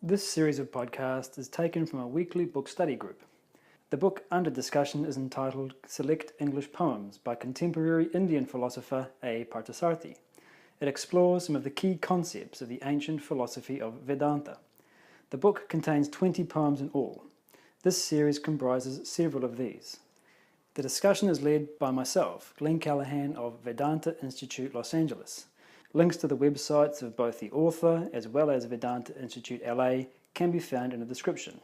This series of podcasts is taken from a weekly book study group. The book under discussion is entitled Select English Poems by contemporary Indian philosopher A. Parthasarathy. It explores some of the key concepts of the ancient philosophy of Vedanta. The book contains 20 poems in all. This series comprises several of these. The discussion is led by myself, Glenn Callahan of Vedanta Institute, Los Angeles. Links to the websites of both the author as well as Vedanta Institute LA can be found in the description.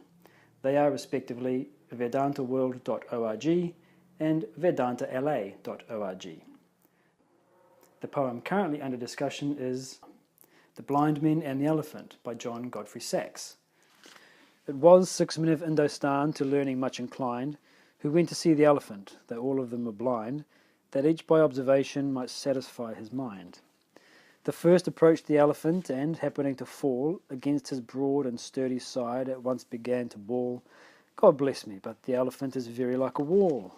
They are respectively vedantaworld.org and vedantala.org. The poem currently under discussion is The Blind Men and the Elephant by John Godfrey Saxe. It was 6 men of Indostan to learning much inclined, who went to see the elephant, though all of them were blind, that each by observation might satisfy his mind. The first approached the elephant, and, happening to fall against his broad and sturdy side, at once began to bawl, "God bless me, but the elephant is very like a wall."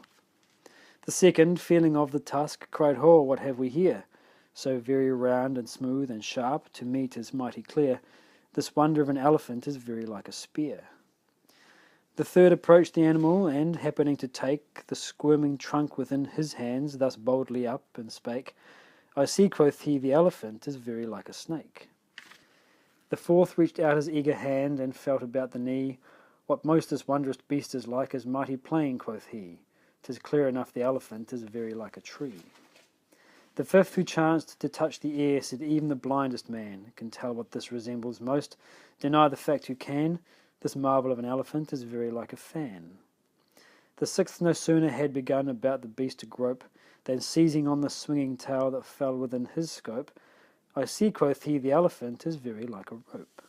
The second, feeling of the tusk, cried, "Ho, what have we here? So very round and smooth and sharp, to meet is mighty clear. This wonder of an elephant is very like a spear." The third approached the animal, and, happening to take the squirming trunk within his hands, thus boldly up and spake, "I see," quoth he, "the elephant is very like a snake." The fourth reached out his eager hand, and felt about the knee. "What most this wondrous beast is like is mighty plain," quoth he. "'Tis clear enough the elephant is very like a tree." The fifth, who chanced to touch the air, said, "Even the blindest man can tell what this resembles most. Deny the fact who can. This marvel of an elephant is very like a fan." The sixth no sooner had begun about the beast to grope, than seizing on the swinging tail that fell within his scope, "I see," quoth he, "the elephant is very like a rope."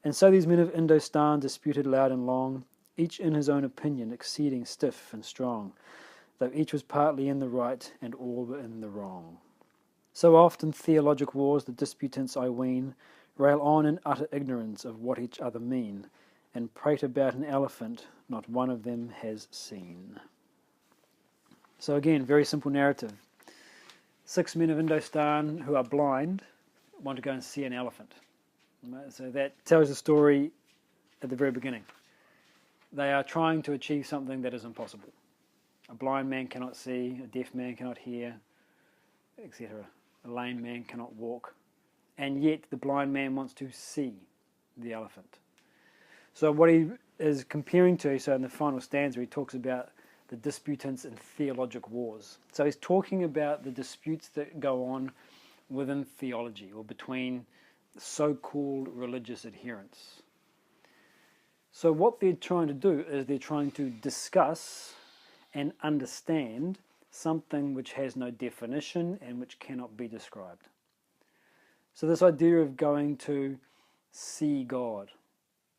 And so these men of Indostan disputed loud and long, each in his own opinion exceeding stiff and strong, though each was partly in the right, and all were in the wrong. So oft in theologic wars the disputants, I ween, rail on in utter ignorance of what each other mean, and prate about an elephant not one of them has seen. So again, very simple narrative. 6 men of Indostan who are blind want to go and see an elephant. So that tells the story at the very beginning. They are trying to achieve something that is impossible. A blind man cannot see, a deaf man cannot hear, etc. A lame man cannot walk. And yet the blind man wants to see the elephant. So what he is comparing to, so in the final stanza he talks about the disputants in theologic wars. So he's talking about the disputes that go on within theology or between so-called religious adherents. So what they're trying to do is they're trying to discuss and understand something which has no definition and which cannot be described. So this idea of going to see God,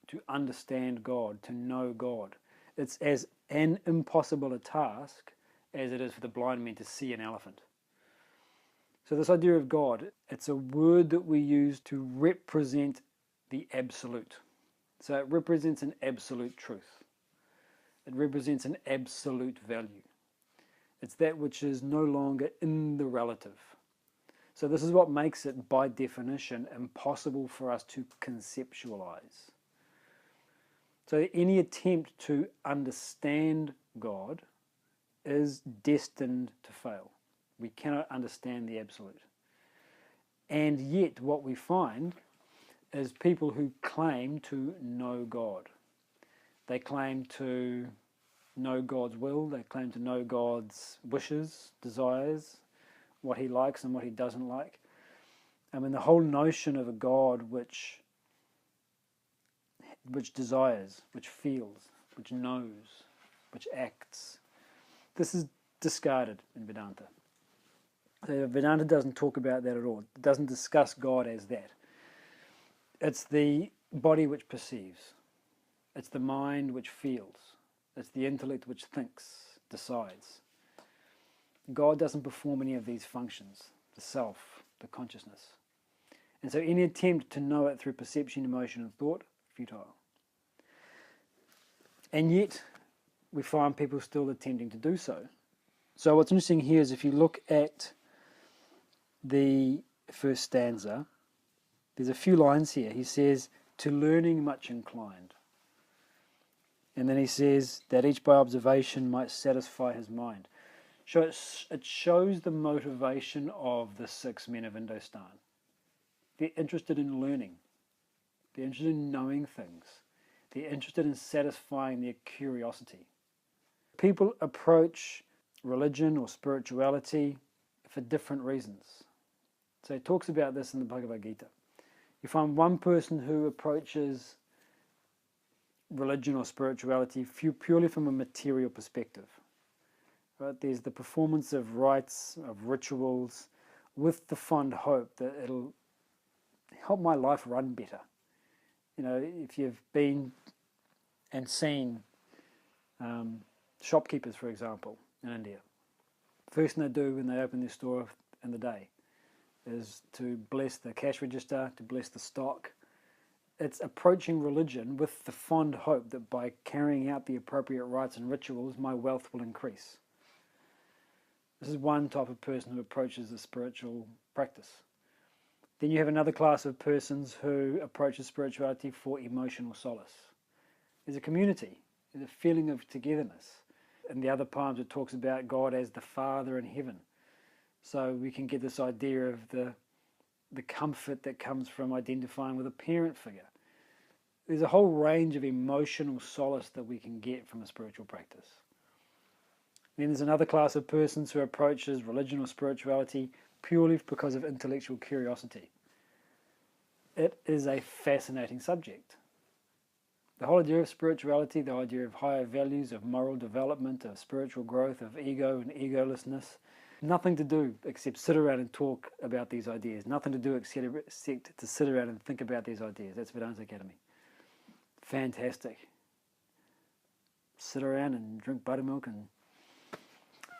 to understand God, to know God, it's as an impossible a task as it is for the blind man to see an elephant. So this idea of God, it's a word that we use to represent the absolute. So it represents an absolute truth. It represents an absolute value. It's that which is no longer in the relative. So this is what makes it, by definition, impossible for us to conceptualize. So any attempt to understand God is destined to fail. We cannot understand the absolute. And yet what we find is people who claim to know God. They claim to know God's will, they claim to know God's wishes, desires, what he likes and what he doesn't like. I mean, the whole notion of a God which desires, which feels, which knows, which acts, this is discarded in Vedanta. So Vedanta doesn't talk about that at all. It doesn't discuss God as that. It's the body which perceives. It's the mind which feels. It's the intellect which thinks, decides. God doesn't perform any of these functions, the self, the consciousness. And so any attempt to know it through perception, emotion, and thought, futile. And yet, we find people still attempting to do so. So what's interesting here is if you look at the first stanza, there's a few lines here. He says, to learning much inclined. And then he says that each by observation might satisfy his mind. So it shows the motivation of the 6 men of Indostan. They're interested in learning. They're interested in knowing things. They're interested in satisfying their curiosity. People approach religion or spirituality for different reasons. So he talks about this in the Bhagavad-Gita. You find one person who approaches religion or spirituality purely from a material perspective. Right? There's the performance of rites, of rituals, with the fond hope that it'll help my life run better. You know, if you've been and seen shopkeepers, for example, in India, first thing they do when they open their store in the day is to bless the cash register, to bless the stock. It's approaching religion with the fond hope that by carrying out the appropriate rites and rituals, my wealth will increase. This is one type of person who approaches a spiritual practice. Then you have another class of persons who approaches spirituality for emotional solace. There's a community, there's a feeling of togetherness. In the other poems it talks about God as the Father in heaven. So we can get this idea of the comfort that comes from identifying with a parent figure. There's a whole range of emotional solace that we can get from a spiritual practice. Then there's another class of persons who approaches religion or spirituality purely because of intellectual curiosity. It is a fascinating subject. The whole idea of spirituality, the idea of higher values, of moral development, of spiritual growth, of ego and egolessness, nothing to do except sit around and talk about these ideas. Nothing to do except to sit around and think about these ideas. That's Vedanta Academy. Fantastic. Sit around and drink buttermilk and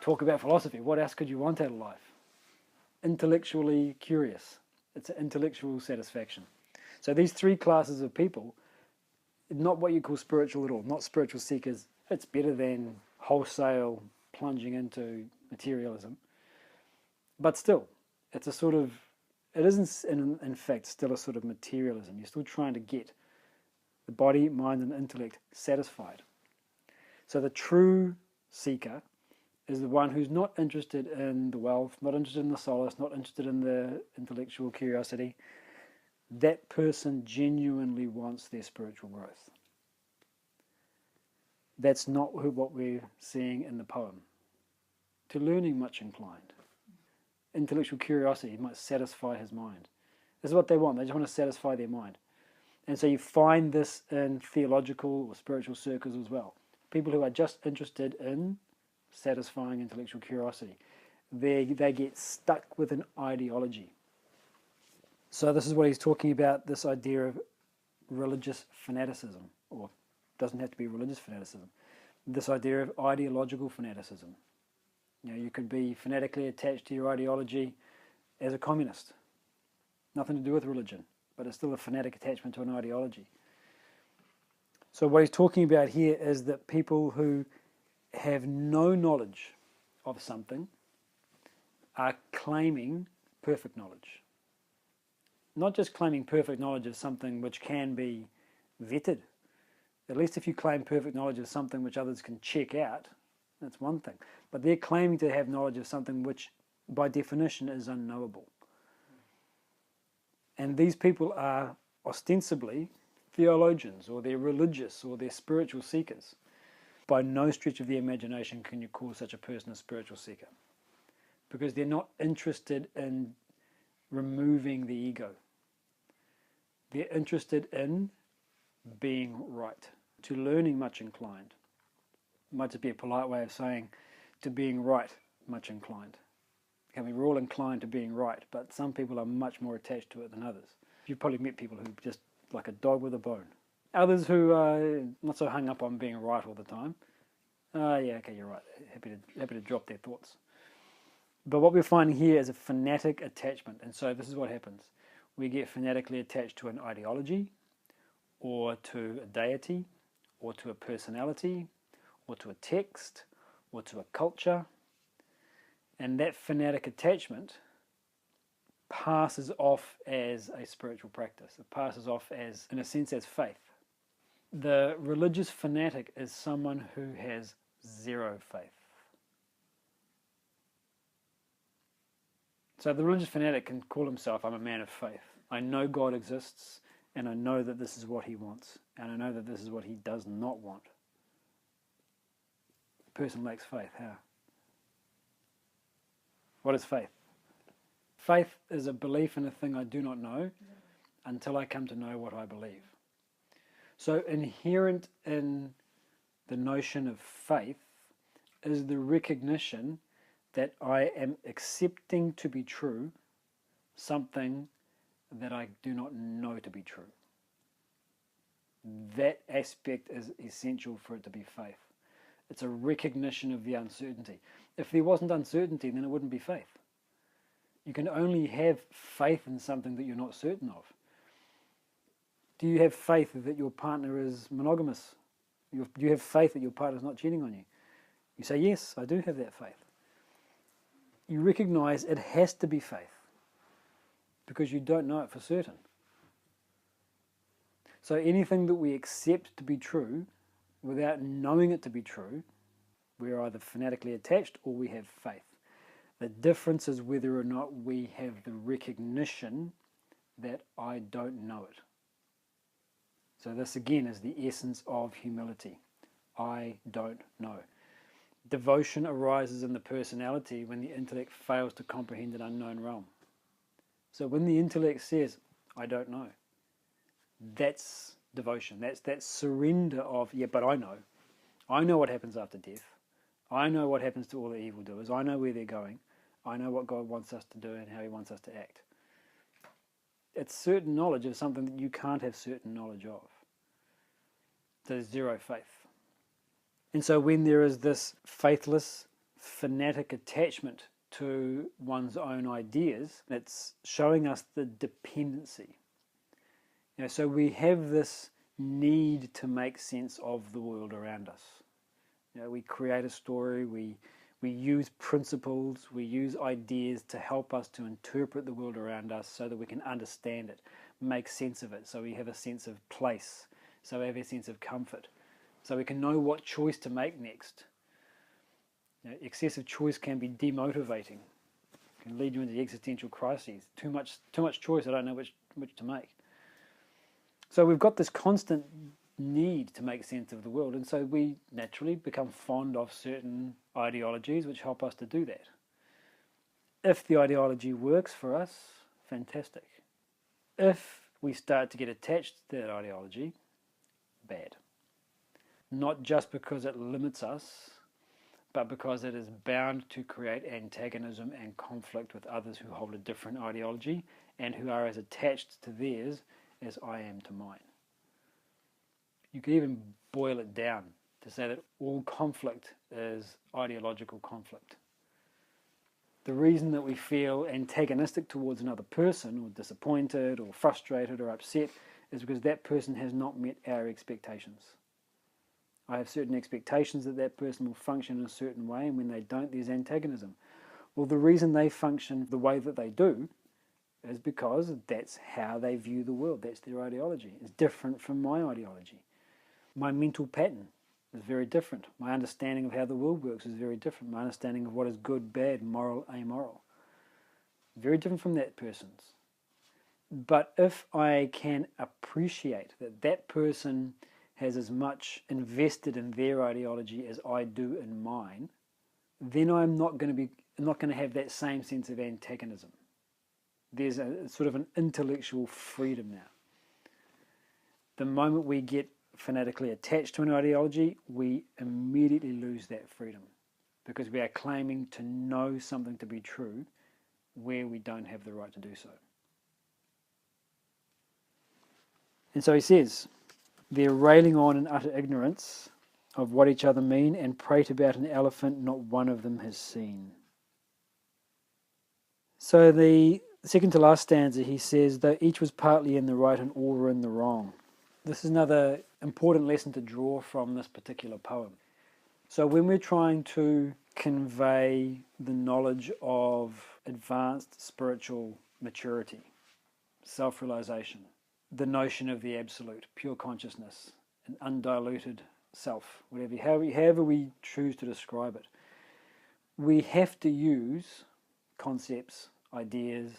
talk about philosophy. What else could you want out of life? Intellectually curious. It's an intellectual satisfaction. So these 3 classes of people, not what you call spiritual at all, not spiritual seekers. It's better than wholesale plunging into materialism. But still, it's a sort of, it isn't in fact still a sort of materialism. You're still trying to get the body, mind and intellect satisfied. So the true seeker is the one who's not interested in the wealth, not interested in the solace, not interested in the intellectual curiosity. That person genuinely wants their spiritual growth. That's not what we're seeing in the poem. To learning much inclined. Intellectual curiosity might satisfy his mind. This is what they want. They just want to satisfy their mind. And so you find this in theological or spiritual circles as well. People who are just interested in satisfying intellectual curiosity. They get stuck with an ideology. So this is what he's talking about, this idea of religious fanaticism, or doesn't have to be religious fanaticism. This idea of ideological fanaticism. You know, you could be fanatically attached to your ideology as a communist. Nothing to do with religion, but it's still a fanatic attachment to an ideology. So what he's talking about here is that people who have no knowledge of something are claiming perfect knowledge. Not just claiming perfect knowledge of something which can be vetted. At least if you claim perfect knowledge of something which others can check out, that's one thing. But they're claiming to have knowledge of something which, by definition, is unknowable. And these people are ostensibly theologians, or they're religious, or they're spiritual seekers. By no stretch of the imagination can you call such a person a spiritual seeker. Because they're not interested in removing the ego. They're interested in being right, to learning much inclined. Might just be a polite way of saying to being right, much inclined. I mean, we're all inclined to being right, but some people are much more attached to it than others. You've probably met people who just like a dog with a bone. Others who are not so hung up on being right all the time. Yeah, okay, you're right. Happy to drop their thoughts. But what we're finding here is a fanatic attachment. And so this is what happens. We get fanatically attached to an ideology, or to a deity, or to a personality, or to a text, or to a culture. And that fanatic attachment passes off as a spiritual practice. It passes off as, in a sense, as faith. The religious fanatic is someone who has zero faith. So the religious fanatic can call himself, I'm a man of faith. I know God exists, and I know that this is what he wants, and I know that this is what he does not want. The person lacks faith. How? What is faith? Faith is a belief in a thing I do not know until I come to know what I believe. So inherent in the notion of faith is the recognition that I am accepting to be true something that I do not know to be true. That aspect is essential for it to be faith. It's a recognition of the uncertainty. If there wasn't uncertainty, then it wouldn't be faith. You can only have faith in something that you're not certain of. Do you have faith that your partner is monogamous? Do you have faith that your partner is not cheating on you? You say, yes, I do have that faith. You recognize it has to be faith because you don't know it for certain. So anything that we accept to be true without knowing it to be true, we're either fanatically attached or we have faith. The difference is whether or not we have the recognition that I don't know it. So this again is the essence of humility. I don't know. Devotion arises in the personality when the intellect fails to comprehend an unknown realm. So when the intellect says, I don't know, that's devotion. That's that surrender of, yeah, but I know. I know what happens after death. I know what happens to all the evildoers. I know where they're going. I know what God wants us to do and how he wants us to act. It's certain knowledge of something that you can't have certain knowledge of. So there's zero faith. And so when there is this faithless, fanatic attachment to one's own ideas, it's showing us the dependency. So we have this need to make sense of the world around us. We create a story, we use principles, we use ideas to help us to interpret the world around us so that we can understand it, make sense of it, so we have a sense of place, so we have a sense of comfort, so we can know what choice to make next. Excessive choice can be demotivating, can lead you into existential crises. Too much choice, I don't know which to make. So we've got this constant need to make sense of the world, and so we naturally become fond of certain ideologies which help us to do that. If the ideology works for us, fantastic. If we start to get attached to that ideology, bad. Not just because it limits us, but because it is bound to create antagonism and conflict with others who hold a different ideology and who are as attached to theirs as I am to mine. You could even boil it down to say that all conflict is ideological conflict. The reason that we feel antagonistic towards another person, or disappointed, or frustrated, or upset, is because that person has not met our expectations. I have certain expectations that that person will function in a certain way, and when they don't, there's antagonism. Well, the reason they function the way that they do is because that's how they view the world. That's their ideology. It's different from my ideology. My mental pattern is very different. My understanding of how the world works is very different. My understanding of what is good, bad, moral, amoral. Very different from that person's. But if I can appreciate that that person has as much invested in their ideology as I do in mine, then I'm not going to have that same sense of antagonism. There's a sort of an intellectual freedom now. The moment we get fanatically attached to an ideology, we immediately lose that freedom because we are claiming to know something to be true where we don't have the right to do so. And so he says, they're railing on in utter ignorance of what each other mean and prate about an elephant not one of them has seen. So the second to last stanza, he says, though each was partly in the right and all were in the wrong. This is another important lesson to draw from this particular poem. So when we're trying to convey the knowledge of advanced spiritual maturity, self-realization, the notion of the absolute, pure consciousness, an undiluted self, however we choose to describe it. We have to use concepts, ideas,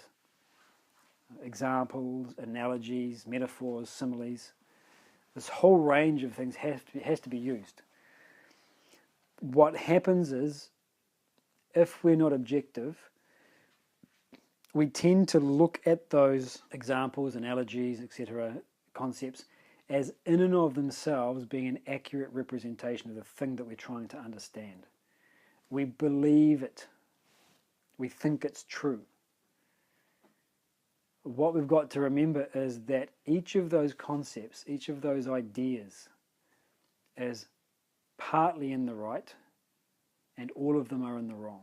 examples, analogies, metaphors, similes. This whole range of things has to be used. What happens is, if we're not objective, we tend to look at those examples, analogies, etc., concepts, as in and of themselves being an accurate representation of the thing that we're trying to understand. We believe it. We think it's true. What we've got to remember is that each of those concepts, each of those ideas, is partly in the right and all of them are in the wrong.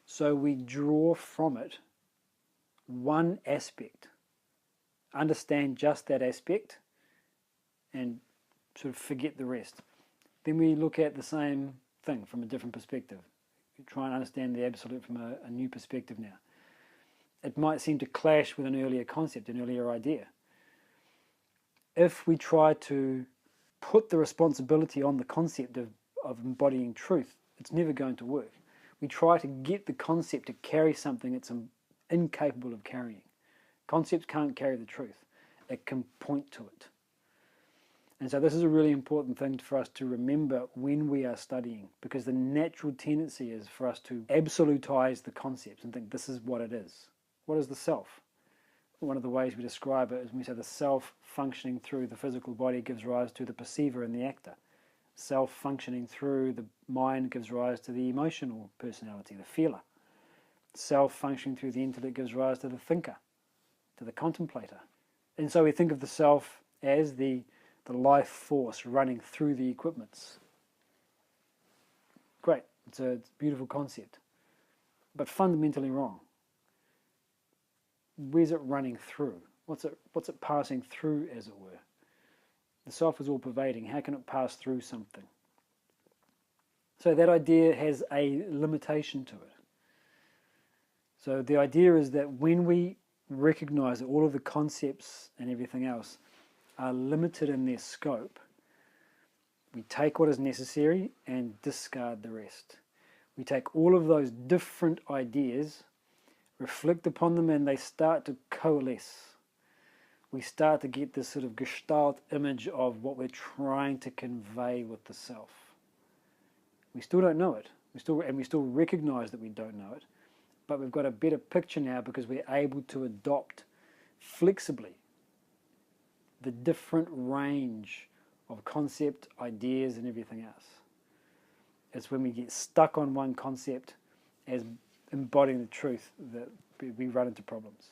So we draw from it one aspect, understand just that aspect, and sort of forget the rest. Then we look at the same thing from a different perspective. We try and understand the absolute from a new perspective now. It might seem to clash with an earlier concept, an earlier idea. If we try to put the responsibility on the concept of embodying truth, it's never going to work. We try to get the concept to carry something it's incapable of carrying. Concepts can't carry the truth. It can point to it. And so this is a really important thing for us to remember when we are studying, because the natural tendency is for us to absolutize the concepts and think this is what it is. What is the self? One of the ways we describe it is when we say the self functioning through the physical body gives rise to the perceiver and the actor. Self functioning through the mind gives rise to the emotional personality, the feeler. Self functioning through the intellect gives rise to the thinker, to the contemplator. And so we think of the self as the life force running through the equipments. Great, it's a beautiful concept, but fundamentally wrong. Where's it running through? What's it passing through, as it were? The self is all pervading. How can it pass through something? So that idea has a limitation to it. So the idea is that when we recognize that all of the concepts and everything else are limited in their scope, we take what is necessary and discard the rest. We take all of those different ideas, reflect upon them, and they start to coalesce. We start to get this sort of gestalt image of what we're trying to convey with the self. We still don't know it. We still recognize that we don't know it, but we've got a better picture now because we're able to adopt flexibly the different range of concept, ideas, and everything else. It's when we get stuck on one concept as embodying the truth that we run into problems.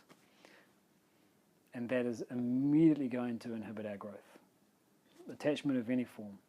And that is immediately going to inhibit our growth. Attachment of any form.